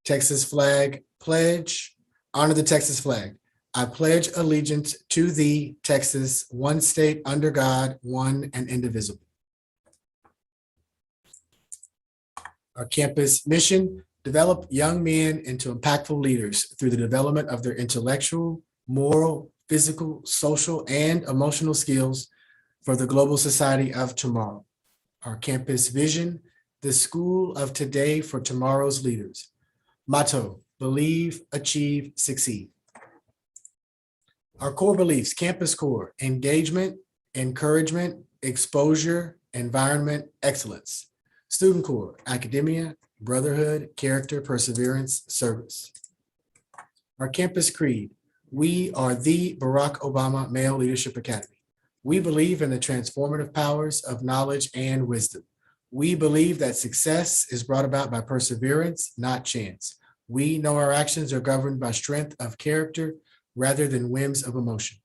Texas flag pledge. Honor the Texas flag. I pledge allegiance to thee, Texas, one state under God, one and indivisible. Our campus mission: develop young men into impactful leaders through the development of their intellectual, moral, physical, social, and emotional skills for the global society of tomorrow. Our campus vision: the school of today for tomorrow's leaders. Motto: believe, achieve, succeed. Our core beliefs: campus core: engagement, encouragement, exposure, environment, excellence. Student core: academia, brotherhood, character, perseverance, service. Our campus creed: we are the Barack Obama Male Leadership Academy. We believe in the transformative powers of knowledge and wisdom. We believe that success is brought about by perseverance, not chance. We know our actions are governed by strength of character rather than whims of emotion.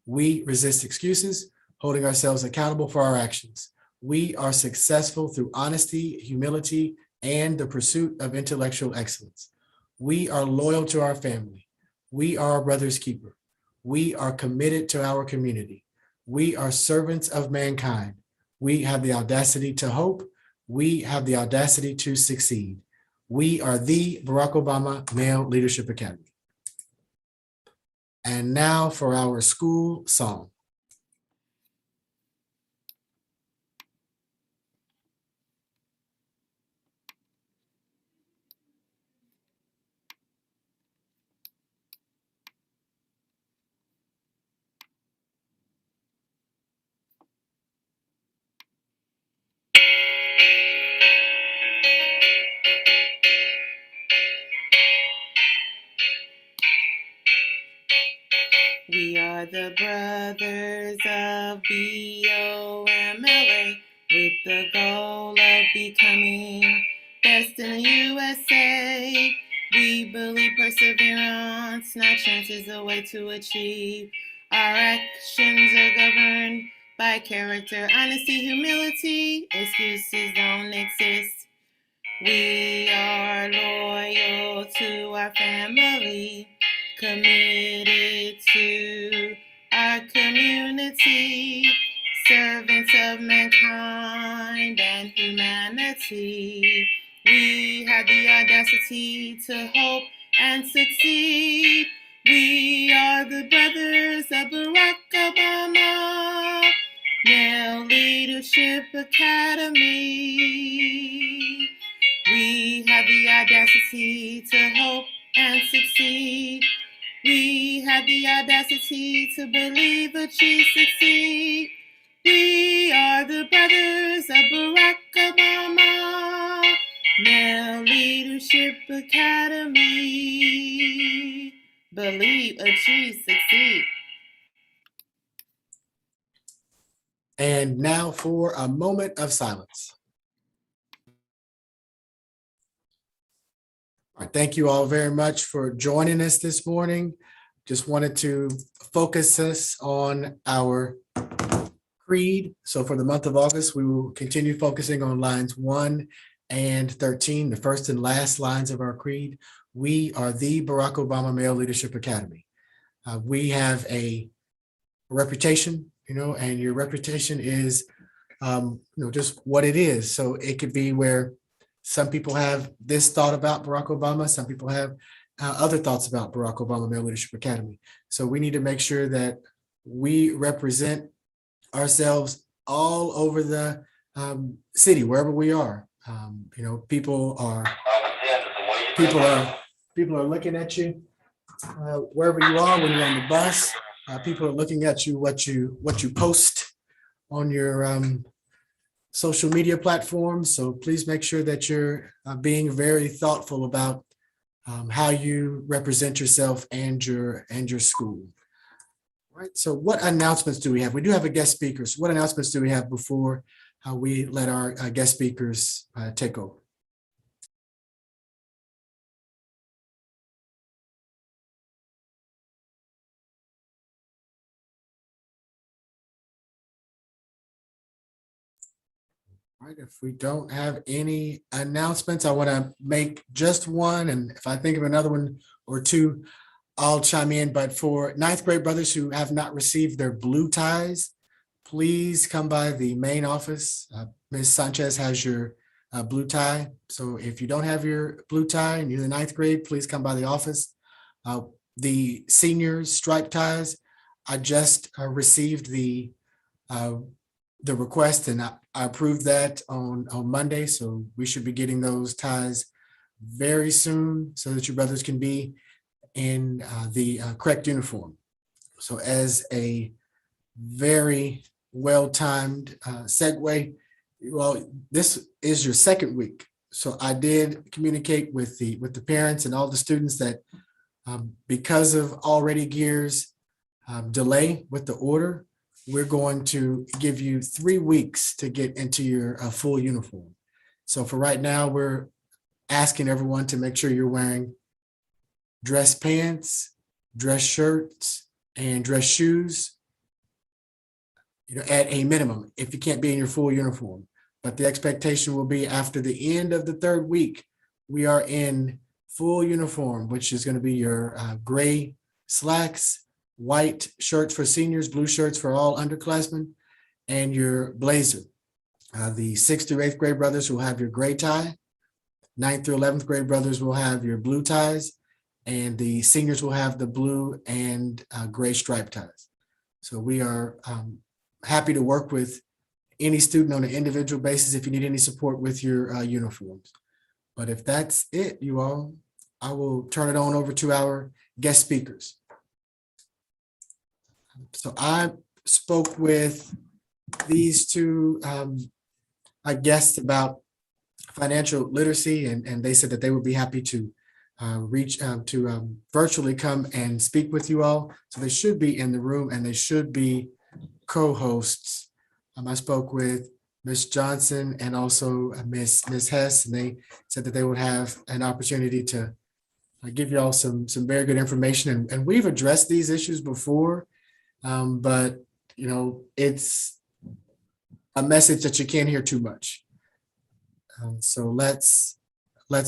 We resist excuses, holding ourselves accountable for our actions. We are successful through honesty, humility, and the pursuit of intellectual excellence. We are loyal to our family. We are our brother's keeper. We are committed to our community. We are servants of mankind. We have the audacity to hope. We have the audacity to succeed. We are the Barack Obama Male Leadership Academy. And now for our school song. We are the brothers of BOMLA with the goal of becoming best in the USA. We believe perseverance, not chance, is the way to achieve. Our actions are governed by character, honesty, humility. Excuses don't exist. We are loyal to our family, committed to our community, servants of mankind and humanity. We have the audacity to hope and succeed. We are the brothers of Barack Obama, Male Leadership Academy. We have the audacity to hope and succeed. We have the audacity to believe, achieve, succeed. We are the brothers of Barack Obama, Male Leadership Academy. Believe, achieve, succeed. And now for a moment of silence. All right, thank you all very much for joining us this morning. Just wanted to focus us on our creed. So for the month of August, we will continue focusing on lines 1 and 13, the first and last lines of our creed. We are the Barack Obama Male Leadership Academy. We have a reputation, and your reputation is, just what it is. So it could be where some people have this thought about Barack Obama, some people have other thoughts about Barack Obama Male Leadership Academy. So we need to make sure that we represent ourselves all over the city, wherever we are. People are looking at you wherever you are. When you're on the bus, people are looking at you, what you post on your social media platforms. So please make sure that you're being very thoughtful about how you represent yourself and your school. All right. So what announcements do we have? We do have a guest speaker. So what announcements do we have before we let our guest speakers take over? All right, if we don't have any announcements, I want to make just one, and if I think of another one or two, I'll chime in. But for ninth grade brothers who have not received their blue ties, please come by the main office. Ms. Sanchez has your blue tie. So if you don't have your blue tie and you're in the ninth grade, please come by the office. The seniors striped ties, I just received the request, and I approved that on Monday. So we should be getting those ties very soon so that your brothers can be in the correct uniform. So as a very well-timed segue, well, this is your second week. So I did communicate with the parents and all the students that because of Already Gear's delay with the order, we're going to give you 3 weeks to get into your full uniform. So for right now, we're asking everyone to make sure you're wearing dress pants, dress shirts, and dress shoes, at a minimum, if you can't be in your full uniform. But the expectation will be after the end of the 3rd week, we are in full uniform, which is going to be your gray slacks, white shirts for seniors, blue shirts for all underclassmen, and your blazer. The 6th through 8th grade brothers will have your gray tie. 9th through 11th grade brothers will have your blue ties, and the seniors will have the blue and gray striped ties. So we are happy to work with any student on an individual basis if you need any support with your uniforms. But if that's it, you all, I will turn it on over to our guest speakers. So I spoke with these two guests about financial literacy, and they said that they would be happy to reach to virtually come and speak with you all. So they should be in the room and they should be co-hosts. I spoke with Ms. Johnson and also Ms. Hess, and they said that they would have an opportunity to give you all some very good information. And we've addressed these issues before, but it's a message that you can't hear too much. So let's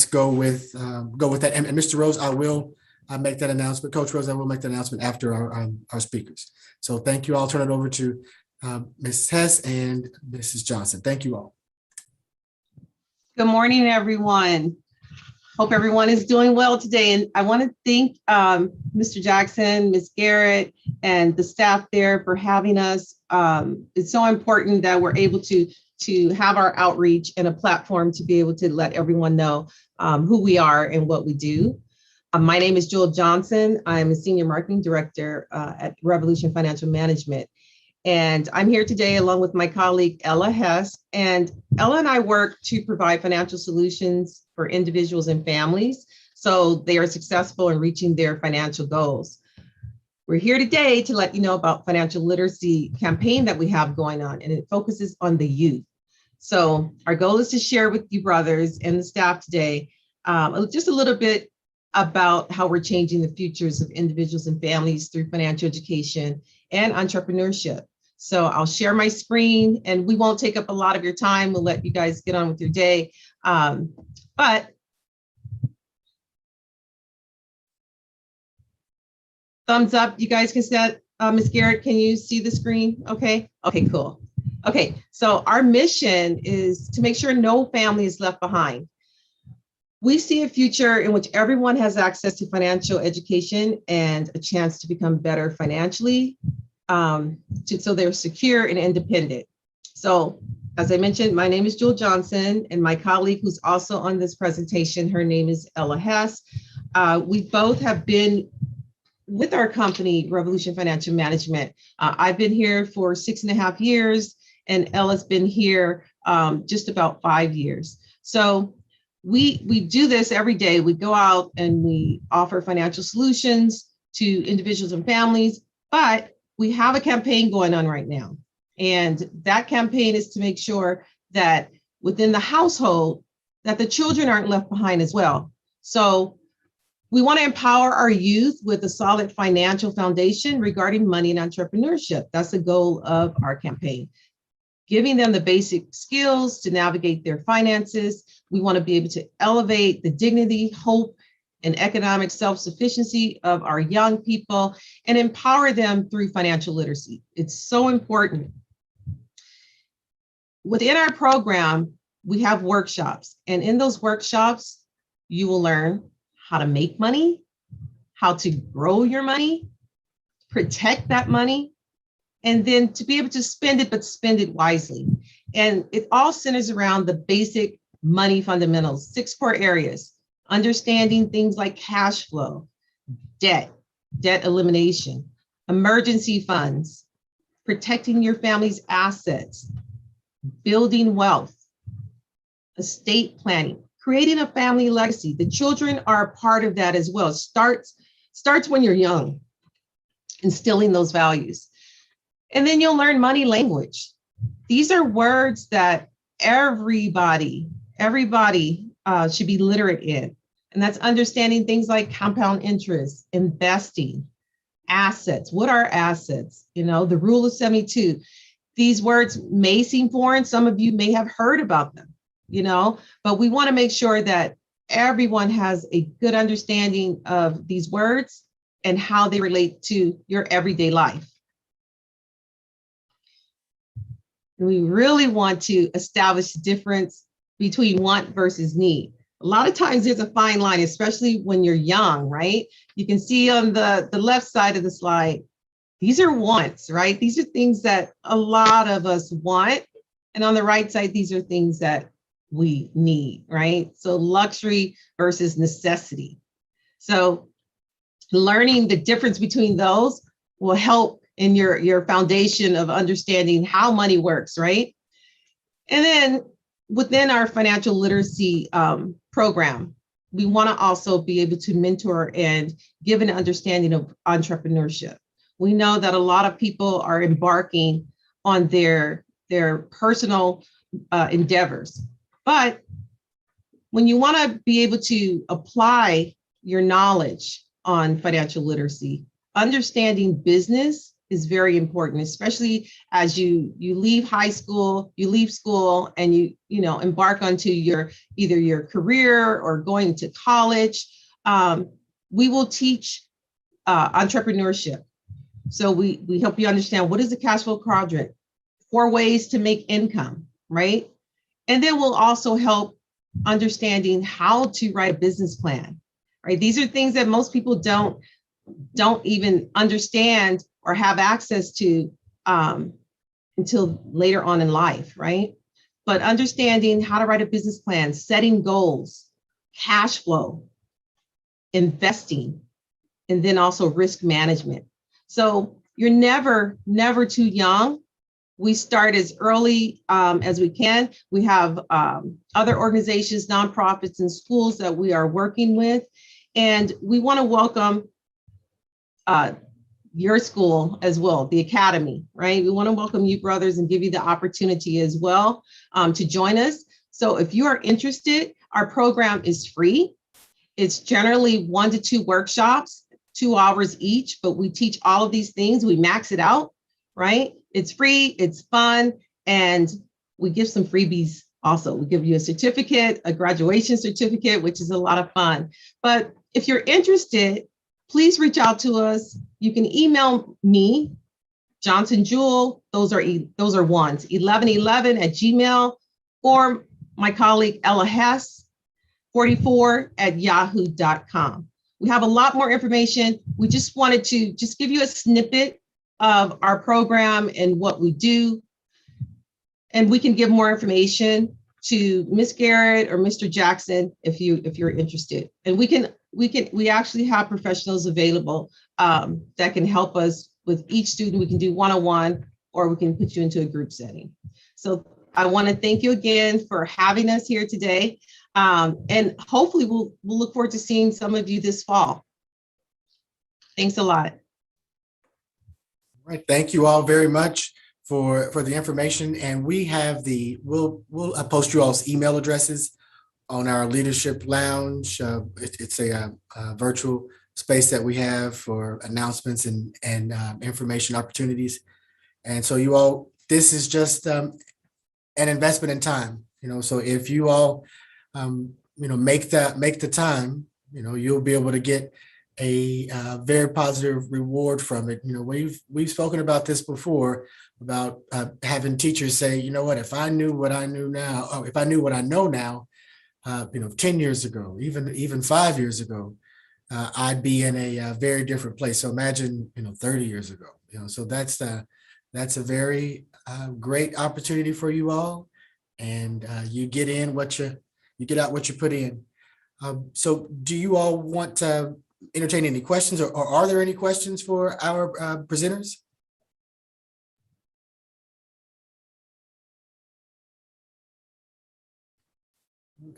go with that. And Mr. Rose, I will make that announcement. Coach Rose, I will make that announcement after our speakers. So thank you. I'll turn it over to Mrs. Hess and Mrs. Johnson. Thank you all. Good morning, everyone. Hope everyone is doing well today. And I want to thank Mr. Jackson, Ms. Garrett, and the staff there for having us. It's so important that we're able to have our outreach and a platform to be able to let everyone know who we are and what we do. My name is Jewel Johnson. I'm a Senior Marketing Director at Revolution Financial Management. And I'm here today along with my colleague, Ella Hess. And Ella and I work to provide financial solutions for individuals and families so they are successful in reaching their financial goals. We're here today to let you know about financial literacy campaign that we have going on, and it focuses on the youth. So our goal is to share with you brothers and the staff today just a little bit about how we're changing the futures of individuals and families through financial education and entrepreneurship. So I'll share my screen and we won't take up a lot of your time. We'll let you guys get on with your day. But thumbs up, you guys can see that. Ms. Garrett, can you see the screen? Okay, cool. Okay, so our mission is to make sure no family is left behind. We see a future in which everyone has access to financial education and a chance to become better financially, so they're secure and independent. So as I mentioned, my name is Jewel Johnson, and my colleague who's also on this presentation, her name is Ella Hess. We both have been with our company, Revolution Financial Management. I've been here for 6.5 years, and Ella's been here just about 5 years. So we do this every day. We go out and we offer financial solutions to individuals and families, but we have a campaign going on right now. And that campaign is to make sure that within the household, that the children aren't left behind as well. So we want to empower our youth with a solid financial foundation regarding money and entrepreneurship. That's the goal of our campaign. giving them the basic skills to navigate their finances. We want to be able to elevate the dignity, hope, and economic self-sufficiency of our young people and empower them through financial literacy. It's so important. Within our program, we have workshops, and in those workshops, you will learn how to make money, how to grow your money, protect that money, and then to be able to spend it, but spend it wisely. And it all centers around the basic money fundamentals, 6 core areas: understanding things like cash flow, debt elimination, emergency funds, protecting your family's assets, building wealth, estate planning, creating a family legacy. The children are a part of that as well. Starts when you're young, instilling those values. And then you'll learn money language. These are words that everybody should be literate in. And that's understanding things like compound interest, investing, assets. What are assets? You know, the rule of 72. These words may seem foreign. Some of you may have heard about them, you know, but we want to make sure that everyone has a good understanding of these words and how they relate to your everyday life. We really want to establish the difference between want versus need. A lot of times there's a fine line, especially when you're young, right? You can see on the left side of the slide, these are wants, right? These are things that a lot of us want. And on the right side, these are things that we need, right? So luxury versus necessity. So learning the difference between those will help in your foundation of understanding how money works, right? And then within our financial literacy program, we want to also be able to mentor and give an understanding of entrepreneurship. We know that a lot of people are embarking on their personal endeavors, but when you want to be able to apply your knowledge on financial literacy, understanding business is very important, especially as you leave high school, you leave school and you embark onto either your career or going to college. We will teach entrepreneurship. So we help you understand what is the cash flow quadrant, 4 ways to make income, right? And then we'll also help understanding how to write a business plan, right? These are things that most people don't even understand or have access to until later on in life, right? But understanding how to write a business plan, setting goals, cash flow, investing, and then also risk management. So you're never too young. We start as early as we can. We have other organizations, nonprofits, and schools that we are working with. And we want to welcome your school as well, the academy, right? We want to welcome you, brothers, and give you the opportunity as well to join us. So if you are interested, our program is free. It's generally 1 to 2 workshops, 2 hours each, but we teach all of these things. We max it out, right? It's free, it's fun, and we give some freebies also. We give you a certificate, a graduation certificate, which is a lot of fun. But if you're interested, please reach out to us. You can email me, Johnson Jewel, those are ones, 1111@gmail, or my colleague Ella Hess, 44@yahoo.com. We have a lot more information. We just wanted to just give you a snippet of our program and what we do. And we can give more information to Miss Garrett or Mr. Jackson if you're interested. And we actually have professionals available that can help us with each student. We can do one-on-one, or we can put you into a group setting. So I want to thank you again for having us here today. And hopefully we'll look forward to seeing some of you this fall. Thanks a lot. All right, thank you all very much for the information. And we have we'll post you all's email addresses on our leadership lounge. It's a virtual space that we have for announcements and information opportunities. And so you all, this is just an investment in time. So if you all, make the time, you'll be able to get a very positive reward from it. We've spoken about this before about having teachers say, you know what, if I knew what I knew now, if I knew what I know now, 10 years ago, even 5 years ago, I'd be in a very different place. So imagine, 30 years ago, so that's a very great opportunity for you all. And you get in you get out what you put in. So do you all want to entertain any questions, or are there any questions for our presenters?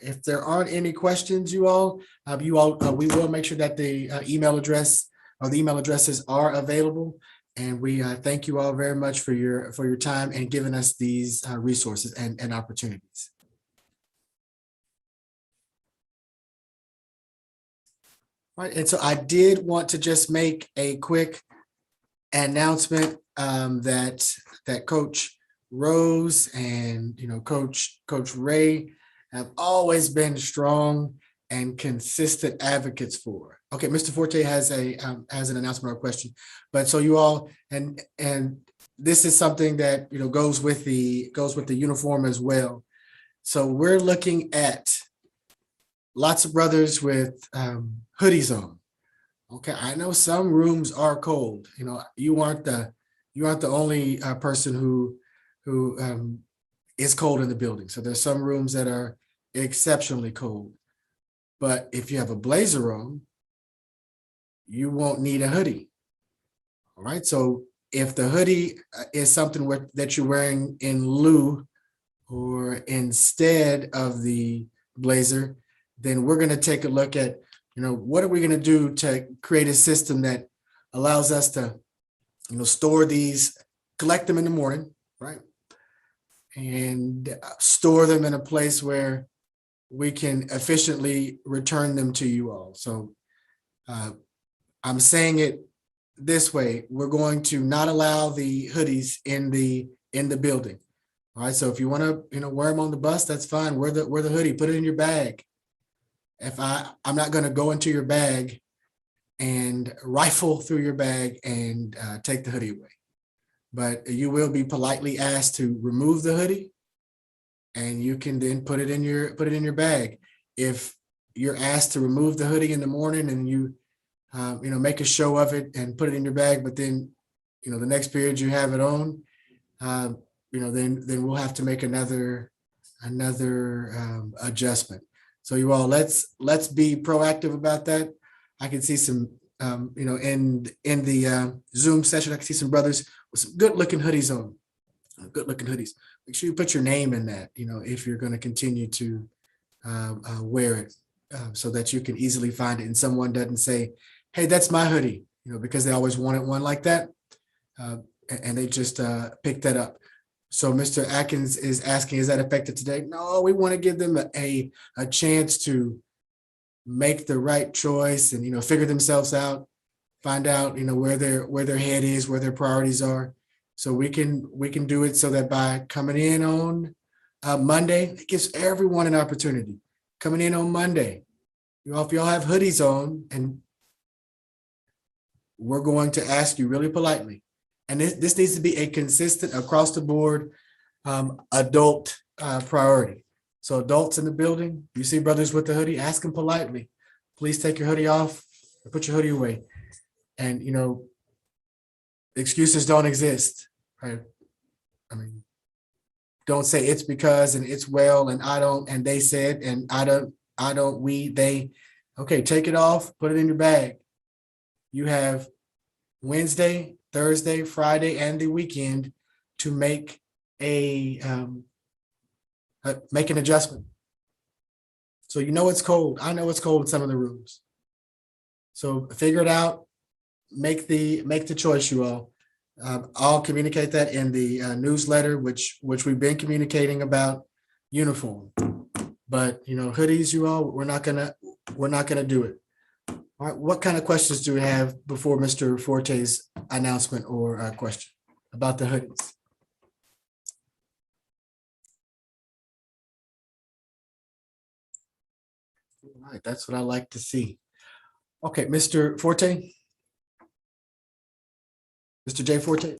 If there aren't any questions, we will make sure that the email address or the email addresses are available. And we thank you all very much for your time and giving us these resources and opportunities. All right, and so I did want to just make a quick announcement that Coach Rose and Coach Ray have always been strong and consistent advocates for. Okay, Mr. Forte has an announcement or a question, but so you all, and this is something that goes with the uniform as well. So we're looking at lots of brothers with hoodies on. Okay, I know some rooms are cold. You aren't the only person who is cold in the building. So there's some rooms that are exceptionally cold. But if you have a blazer on, you won't need a hoodie. All right. So if the hoodie is something that you're wearing in lieu or instead of the blazer, then we're going to take a look at, what are we going to do to create a system that allows us to, store these, collect them in the morning, right? And store them in a place where we can efficiently return them to you all. So I'm saying it this way: we're going to not allow the hoodies in the building. All right. So if you want to, wear them on the bus, that's fine. Wear the hoodie, put it in your bag. I'm not going to go into your bag and rifle through your bag and take the hoodie away, but you will be politely asked to remove the hoodie, and you can then put it in your bag. If you're asked to remove the hoodie in the morning and you make a show of it and put it in your bag, but then the next period you have it on, then we'll have to make another adjustment. So you all, let's be proactive about that. I can see some in the Zoom session, I can see some brothers with some good looking hoodies on. Make sure you put your name in that, if you're going to continue to wear it, so that you can easily find it and someone doesn't say, hey, that's my hoodie, because they always wanted one like that, and they just pick that up. So Mr. Atkins is asking, is that effective today? No, we want to give them a chance to make the right choice and figure themselves out, find out where their head is, where their priorities are. So we can do it so that by coming in on Monday, it gives everyone an opportunity. Coming in on Monday, if y'all have hoodies on, and we're going to ask you really politely, and this needs to be a consistent across the board adult priority. So adults in the building, you see brothers with the hoodie, ask them politely, please take your hoodie off and put your hoodie away. And excuses don't exist, right? I mean, don't say it's because and it's well and I don't and they said and I don't we they. Okay, take it off, put it in your bag. You have Wednesday, Thursday, Friday, and the weekend to make an adjustment. So it's cold. I know it's cold in some of the rooms. So figure it out. Make the choice, you all. I'll communicate that in the newsletter, which we've been communicating about uniform. But hoodies, you all, we're not gonna do it. All right, what kind of questions do we have before Mr. Forte's announcement or question about the hoodies? All right, that's what I like to see. Okay, Mr. Forte? Mr. J. Forte?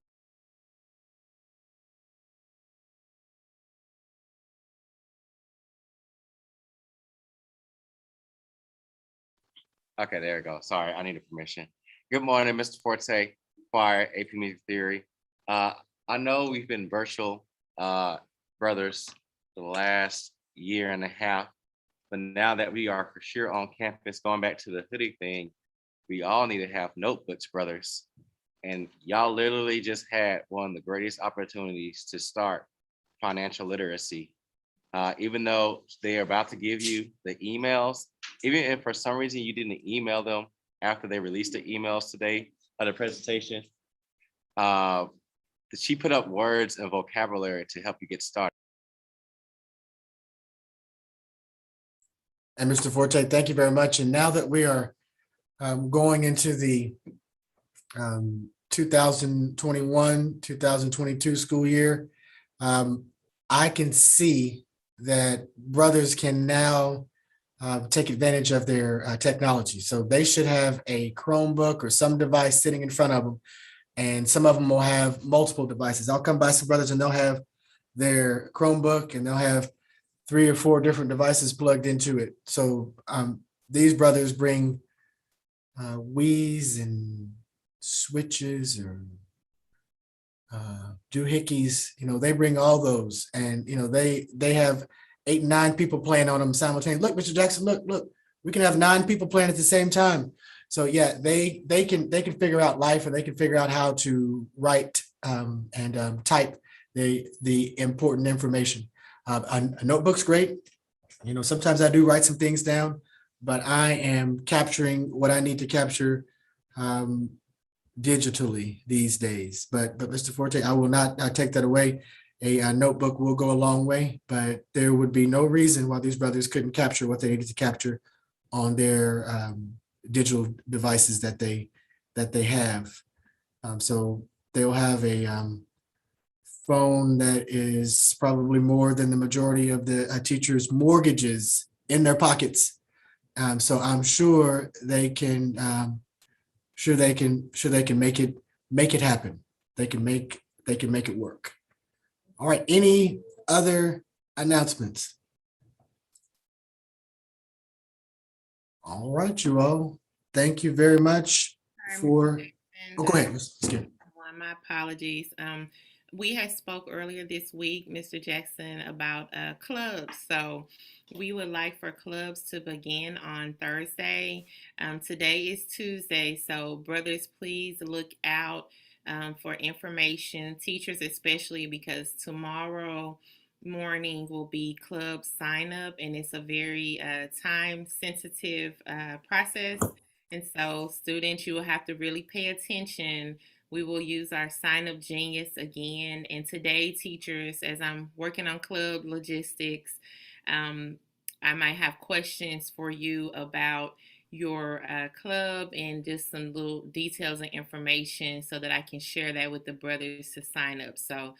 Okay, there we go. Sorry, I needed permission. Good morning, Mr. Forte, Choir, AP Music Theory. I know we've been virtual brothers for the last year and a half, but now that we are for sure on campus, going back to the hoodie thing, we all need to have notebooks, brothers. And y'all literally just had one of the greatest opportunities to start financial literacy. Even though they're about to give you the emails, even if for some reason you didn't email them after they released the emails today of the presentation, she put up words and vocabulary to help you get started. And Mr. Forte, thank you very much. And now that we are going into the 2021, 2022 school year, I can see that brothers can now take advantage of their technology. So they should have a Chromebook or some device sitting in front of them, and some of them will have multiple devices. I'll come by some brothers and they'll have their Chromebook and they'll have 3 or 4 different devices plugged into it. So these brothers bring Wii's and switches or doohickeys, they bring all those, and they have 8, 9 people playing on them simultaneously. Look, Mr. Jackson, look, we can have 9 people playing at the same time. So yeah, they can figure out life, and they can figure out how to write and type the important information. A notebook's great. Sometimes I do write some things down, but I am capturing what I need to capture digitally these days. But Mr. Forte, I will not take that away. A notebook will go a long way, but there would be no reason why these brothers couldn't capture what they needed to capture on their digital devices that they have. So they'll have a phone that is probably more than the majority of the teachers' mortgages in their pockets. So I'm sure they can make it happen. They can make it work. All right. Any other announcements? All right, you all. Thank you very much for. Oh, go ahead. My apologies. We had spoke earlier this week, Mr. Jackson, about clubs. So we would like for clubs to begin on Thursday. Today is Tuesday, so brothers, please look out for information, teachers especially, because tomorrow morning will be club sign up, and it's a very time sensitive process. And so students, you will have to really pay attention. We will use our sign up genius again. And today, teachers, as I'm working on club logistics, I might have questions for you about your club and just some little details and information so that I can share that with the brothers to sign up. So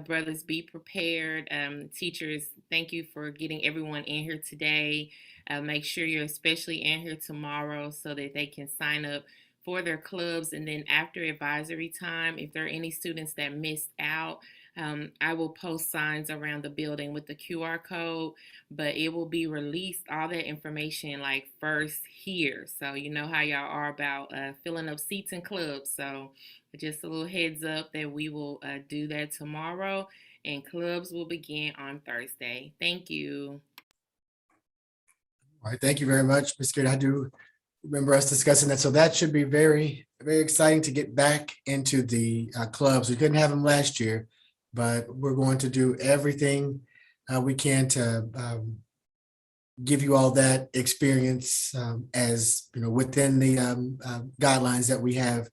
brothers, be prepared. Teachers, thank you for getting everyone in here today. Make sure you're especially in here tomorrow so that they can sign up for their clubs. And then after advisory time, if there are any students that missed out, I will post signs around the building with the QR code, but it will be released, all that information, like first here. So you know how y'all are about filling up seats in clubs. So just a little heads up that we will do that tomorrow, and clubs will begin on Thursday. Thank you. All right, thank you very much, Ms. Garrett. I do remember us discussing that. So that should be very, very exciting to get back into the clubs. We couldn't have them last year, but we're going to do everything we can to give you all that experience as within the guidelines that we have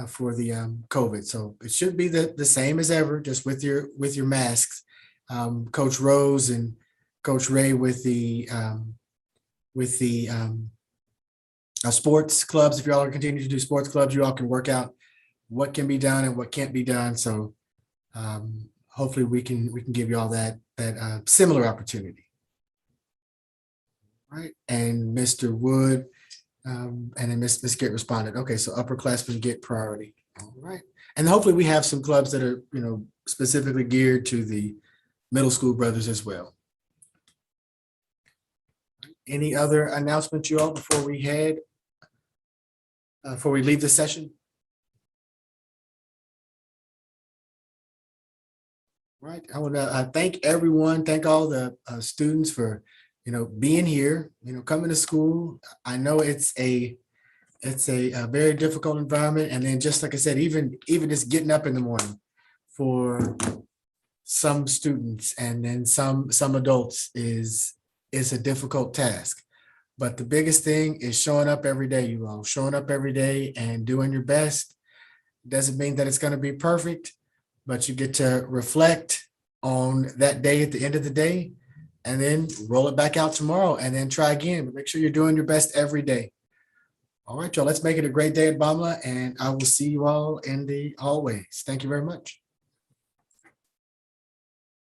for the COVID. So it should be the same as ever, just with your masks. Coach Rose and Coach Ray with the sports clubs. If you all are continuing to do sports clubs, you all can work out what can be done and what can't be done. So hopefully we can give you all that similar opportunity. Right, and Mr. Wood, and then Miss Garrett responded. Okay, so upperclassmen get priority. All right, and hopefully we have some clubs that are, specifically geared to the middle school brothers as well. Any other announcements, you all, before we leave the session? Right. I want to thank everyone. Thank all the students for, being here, coming to school. I know it's a very difficult environment. And then just like I said, even just getting up in the morning for some students and then some adults is a difficult task. But the biggest thing is showing up every day, you all, showing up every day and doing your best. Doesn't mean that it's going to be perfect, but you get to reflect on that day at the end of the day and then roll it back out tomorrow and then try again. But make sure you're doing your best every day. All right, y'all, let's make it a great day at Bamla, and I will see you all in the hallways. Thank you very much.